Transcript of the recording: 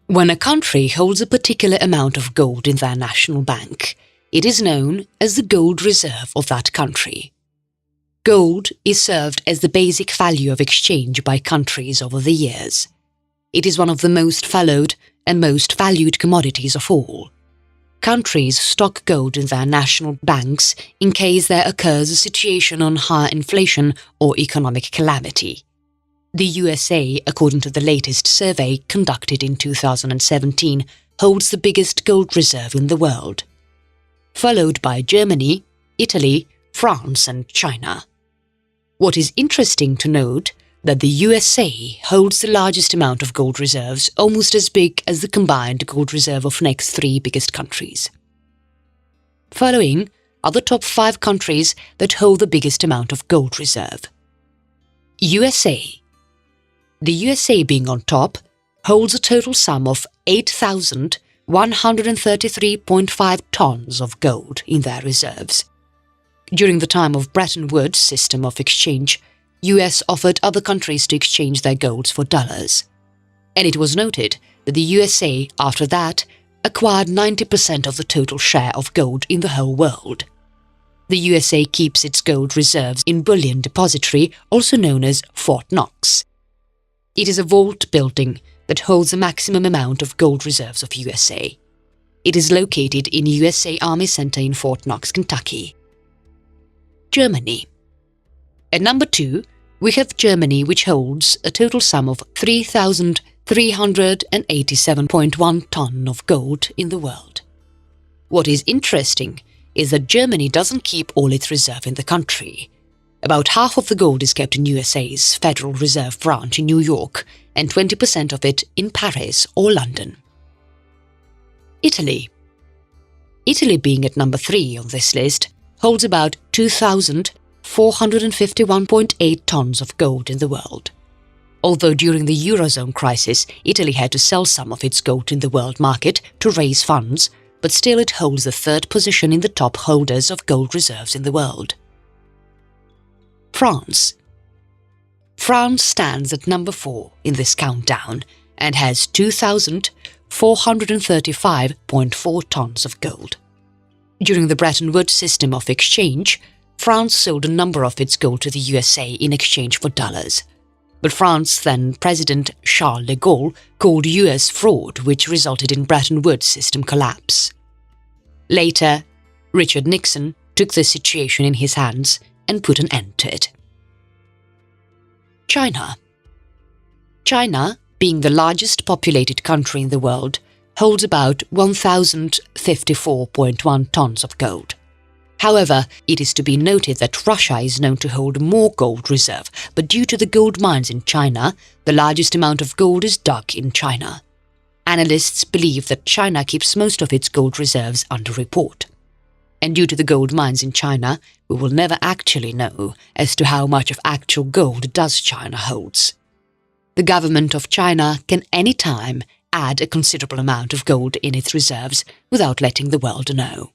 When a country holds a particular amount of gold in their national bank, it is known as the gold reserve of that country. Gold is served as the basic value of exchange by countries over the years. It is one of the most followed and most valued commodities of all. Countries stock gold in their national banks in case there occurs a situation on high inflation or economic calamity. The USA, according to the latest survey conducted in 2017, holds the biggest gold reserve in the world, followed by Germany, Italy, France and China. What is interesting to note that the USA holds the largest amount of gold reserves, almost as big as the combined gold reserve of next three biggest countries. Following are the top 5 countries that hold the biggest amount of gold reserve. USA. The USA, being on top, holds a total sum of 8,133.5 tons of gold in their reserves. During the time of Bretton Woods system of exchange, US offered other countries to exchange their golds for dollars. And it was noted that the USA, after that, acquired 90% of the total share of gold in the whole world. The USA keeps its gold reserves in Bullion Depository, also known as Fort Knox. It is a vault building that holds the maximum amount of gold reserves of USA. It is located in USA Army Center in Fort Knox, Kentucky. Germany. At number 2, we have Germany, which holds a total sum of 3,387.1 ton of gold in the world. What is interesting is that Germany doesn't keep all its reserve in the country. About half of the gold is kept in USA's Federal Reserve branch in New York and 20% of it in Paris or London. Italy. Italy, being at number 3 on this list, holds about 2,451.8 tons of gold in the world. Although during the Eurozone crisis, Italy had to sell some of its gold in the world market to raise funds, but still it holds the 3rd position in the top holders of gold reserves in the world. France. France stands at number 4 in this countdown and has 2,435.4 tons of gold. During the Bretton Woods system of exchange, France sold a number of its gold to the USA in exchange for dollars. But France's then President Charles de Gaulle called US fraud, which resulted in Bretton Woods system collapse. Later, Richard Nixon took the situation in his hands and put an end to it. China. China, being the largest populated country in the world, holds about 1,054.1 tons of gold. However, it is to be noted that Russia is known to hold more gold reserve, but due to the gold mines in China, the largest amount of gold is dug in China. Analysts believe that China keeps most of its gold reserves under report. And due to the gold mines in China, we will never actually know as to how much of actual gold does China holds. The government of China can anytime add a considerable amount of gold in its reserves without letting the world know.